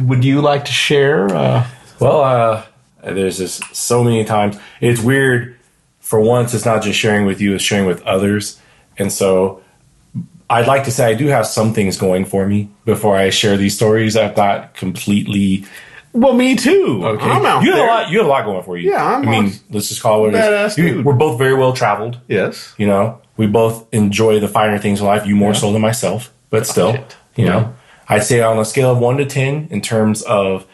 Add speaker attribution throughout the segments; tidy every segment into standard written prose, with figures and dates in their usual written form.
Speaker 1: would you like to share?
Speaker 2: There's just so many times. It's weird. For once, it's not just sharing with you, it's sharing with others. And so I'd like to say I do have some things going for me before I share these stories. I'm not completely...
Speaker 1: Well, me too.
Speaker 2: Okay.
Speaker 1: I'm out
Speaker 2: you
Speaker 1: there.
Speaker 2: You have a lot going for you.
Speaker 1: Yeah,
Speaker 2: let's just call it what it is.
Speaker 1: Dude.
Speaker 2: We're both very well traveled.
Speaker 1: Yes.
Speaker 2: You know, we both enjoy the finer things in life. You more so than myself, but still, you know, I'd say on a scale of 1 to 10 in terms of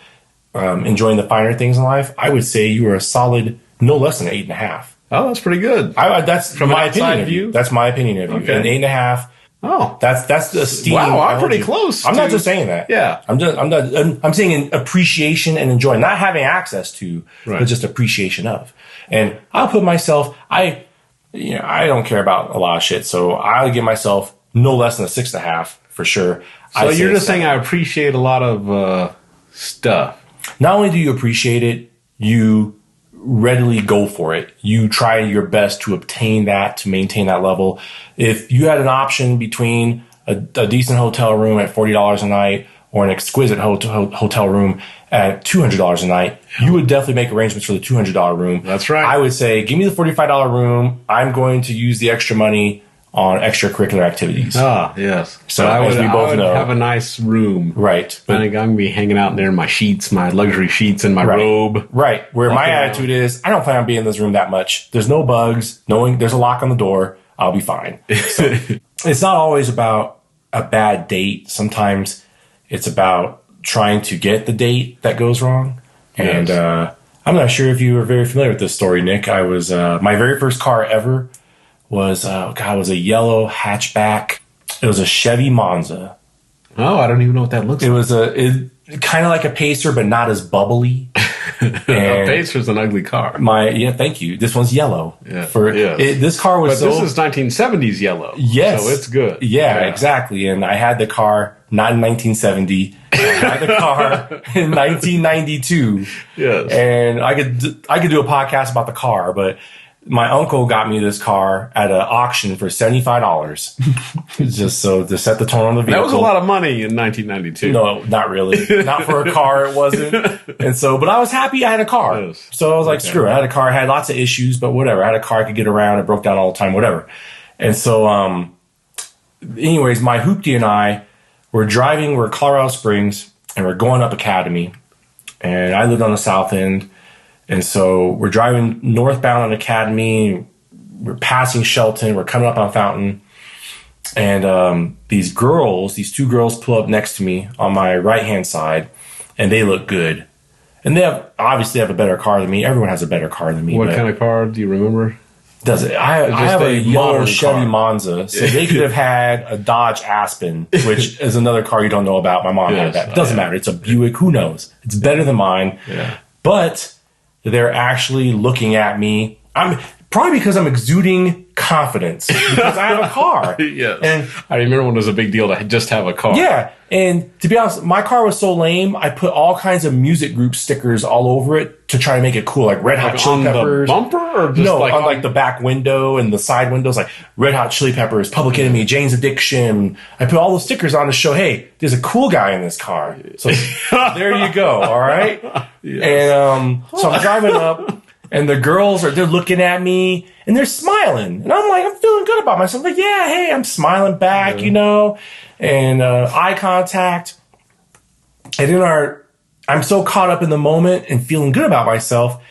Speaker 2: enjoying the finer things in life, I would say you are a solid no less than 8.5.
Speaker 1: Oh, that's pretty good.
Speaker 2: That's from my opinion of you. That's my opinion of you.
Speaker 1: Okay.
Speaker 2: An 8.5.
Speaker 1: Oh,
Speaker 2: that's the esteem.
Speaker 1: Wow, I'm pretty close.
Speaker 2: I'm not just saying that.
Speaker 1: Yeah,
Speaker 2: I'm saying in appreciation and enjoying, not having access to, but just appreciation of. And I'll put myself. I don't care about a lot of shit, so I'll give myself no less than a 6.5 for sure.
Speaker 1: So you're just saying I appreciate a lot of stuff.
Speaker 2: Not only do you appreciate it, you readily go for it. You try your best to obtain that, to maintain that level. If you had an option between a decent hotel room at $40 a night or an exquisite hotel room at $200 a night, you would definitely make arrangements for the $200 room.
Speaker 1: That's right.
Speaker 2: I would say, give me the $45 room. I'm going to use the extra money on extracurricular activities.
Speaker 1: Ah, yes.
Speaker 2: So
Speaker 1: I would
Speaker 2: know,
Speaker 1: have a nice room.
Speaker 2: Right.
Speaker 1: But I think I'm going to be hanging out in there in my sheets, my luxury sheets and my robe.
Speaker 2: Right. Where my attitude is, I don't plan on being in this room that much. There's no bugs. Knowing there's a lock on the door, I'll be fine. So, it's not always about a bad date. Sometimes it's about trying to get the date that goes wrong. Yes. And I'm not sure if you were very familiar with this story, Nick. I was my very first car ever was was a yellow hatchback. It was a Chevy Monza.
Speaker 1: Oh, I don't even know what that looks like.
Speaker 2: It was kind of like a Pacer, but not as bubbly.
Speaker 1: A Pacer's an ugly car.
Speaker 2: Thank you. This one's yellow.
Speaker 1: Yeah.
Speaker 2: This car was
Speaker 1: this is 1970s yellow.
Speaker 2: Yes.
Speaker 1: So it's good.
Speaker 2: Yeah, exactly. And I had the car not in 1970. I had the car in 1992.
Speaker 1: Yes.
Speaker 2: And I could do a podcast about the car, but my uncle got me this car at an auction for $75. Just so to set the tone on the vehicle.
Speaker 1: That was a lot of money in 1992.
Speaker 2: No, not really. Not for a car, it wasn't. And so, but I was happy I had a car.
Speaker 1: Yes.
Speaker 2: So I was like, screw it. I had a car. I had lots of issues, but whatever. I had a car I could get around. It broke down all the time, whatever. And so, anyways, my hoopty and I were driving. We're in Colorado Springs, and we're going up Academy. And I lived on the south end. And so we're driving northbound on Academy. We're passing Shelton. We're coming up on Fountain. And these two girls pull up next to me on my right-hand side, and they look good. And they obviously have a better car than me. Everyone has a better car than me.
Speaker 1: What kind of car do you remember?
Speaker 2: Does it? I have a yellow Chevy Monza. So they could have had a Dodge Aspen, which is another car you don't know about. My mom had that. Doesn't matter. It's a Buick. Who knows? It's better than mine.
Speaker 1: Yeah.
Speaker 2: But they're actually looking at me. I'm probably because I'm exuding confidence because I have a car.
Speaker 1: Yes.
Speaker 2: And
Speaker 1: I remember when it was a big deal to just have a car.
Speaker 2: Yeah. And to be honest, my car was so lame, I put all kinds of music group stickers all over it to try to make it cool, like Red Hot Chili Peppers.
Speaker 1: On the bumper? Or just
Speaker 2: on like the back window and the side windows, like Red Hot Chili Peppers, Public Enemy, Jane's Addiction. I put all those stickers on to show, hey, there's a cool guy in this car. So there you go. All right. Yes. And so I'm driving up. And the girls they're looking at me and they're smiling. And I'm like, I'm feeling good about myself. Like, yeah, hey, I'm smiling back, you know, and eye contact. And then I'm so caught up in the moment and feeling good about myself.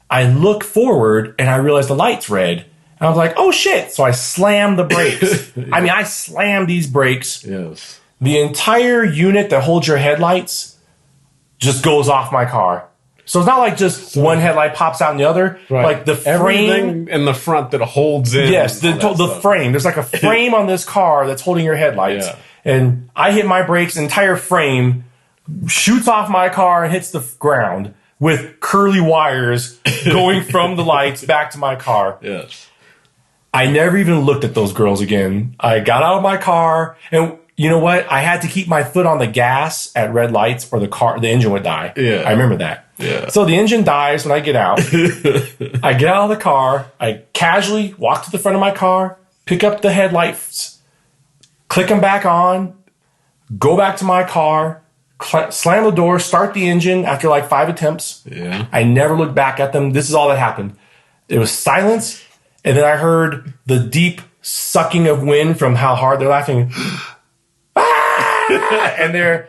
Speaker 2: I look forward and I realize the light's red. And I was like, oh shit. So I slammed the brakes. I mean, I slammed these brakes.
Speaker 1: Yes.
Speaker 2: The entire unit that holds your headlights just goes off my car. So it's not like just one headlight pops out in the other.
Speaker 1: Right.
Speaker 2: Like the frame.
Speaker 1: Everything in the front that holds in.
Speaker 2: Yes, the frame. There's like a frame on this car that's holding your headlights.
Speaker 1: Yeah.
Speaker 2: And I hit my brakes, the entire frame shoots off my car and hits the ground with curly wires going from the lights back to my car.
Speaker 1: Yes.
Speaker 2: I never even looked at those girls again. I got out of my car and... You know what? I had to keep my foot on the gas at red lights or the engine would die.
Speaker 1: Yeah.
Speaker 2: I remember that.
Speaker 1: Yeah.
Speaker 2: So the engine dies when I get out. I get out of the car. I casually walk to the front of my car, pick up the headlights, click them back on, go back to my car, slam the door, start the engine after like 5 attempts.
Speaker 1: Yeah.
Speaker 2: I never looked back at them. This is all that happened. It was silence, and then I heard the deep sucking of wind from how hard they're laughing. And they're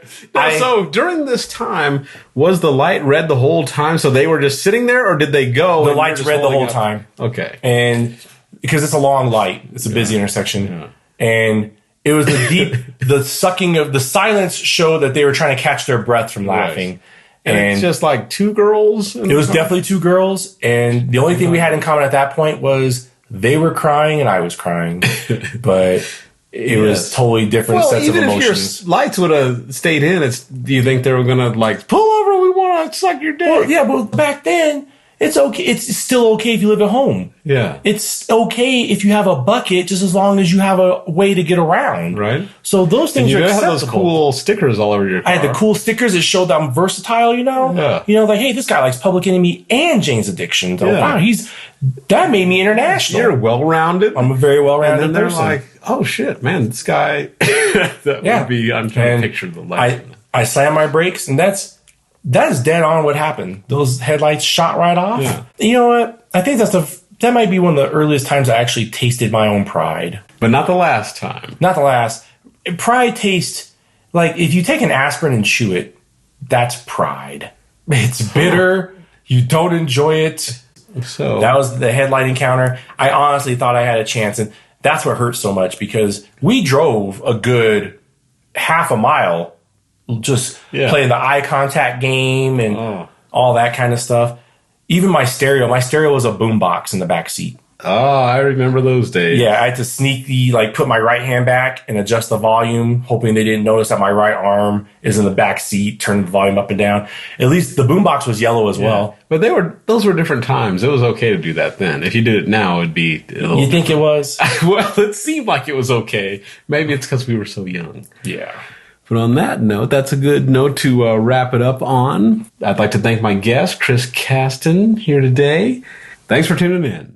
Speaker 1: so during this time, was the light red the whole time? So they were just sitting there, or did they go?
Speaker 2: The light's red the whole time.
Speaker 1: Okay.
Speaker 2: And because it's a long light, it's a busy intersection. Yeah. And it was the sucking of the silence showed that they were trying to catch their breath from laughing.
Speaker 1: Right. And it's just like 2 girls?
Speaker 2: It was definitely 2 girls. And the only thing we had in common at that point was they were crying and I was crying. But it was totally different sets of emotions.
Speaker 1: Even if your lights would have stayed in, do you think they were going to like, pull over, we want to suck your dick?
Speaker 2: Well, yeah, but back then, it's okay. It's still okay if you live at home.
Speaker 1: Yeah.
Speaker 2: It's okay if you have a bucket, just as long as you have a way to get around.
Speaker 1: Right.
Speaker 2: So those things are acceptable.
Speaker 1: You have those cool stickers all over your car.
Speaker 2: I had the cool stickers that showed that I'm versatile,
Speaker 1: Yeah.
Speaker 2: Like, hey, this guy likes Public Enemy and Jane's Addiction. So,
Speaker 1: yeah.
Speaker 2: Wow, that made me international.
Speaker 1: You're well-rounded.
Speaker 2: I'm a very well-rounded
Speaker 1: person. And then
Speaker 2: person.
Speaker 1: they're like, oh, shit, man, this guy. I'm trying to picture the light.
Speaker 2: I slammed my brakes, and that is dead on what happened. Those headlights shot right off.
Speaker 1: Yeah.
Speaker 2: You know what? I think that might be one of the earliest times I actually tasted my own pride.
Speaker 1: But not the last time.
Speaker 2: Not the last. Pride tastes like if you take an aspirin and chew it, that's pride. It's bitter. You don't enjoy it.
Speaker 1: So
Speaker 2: that was the headlight encounter. I honestly thought I had a chance, and that's what hurt so much because we drove a good half a mile just playing the eye contact game and all that kind of stuff. Even my stereo was a boombox in the back seat.
Speaker 1: Oh, I remember those days.
Speaker 2: Yeah, I had to put my right hand back and adjust the volume, hoping they didn't notice that my right arm is in the back seat, turn the volume up and down. At least the boombox was yellow as well.
Speaker 1: But those were different times. It was okay to do that then. If you did it now, it'd be a little...
Speaker 2: You think it was?
Speaker 1: Well, it seemed like it was okay. Maybe it's because we were so young.
Speaker 2: Yeah.
Speaker 1: But on that note, that's a good note to wrap it up on. I'd like to thank my guest, Chris Caston, here today. Thanks for tuning in.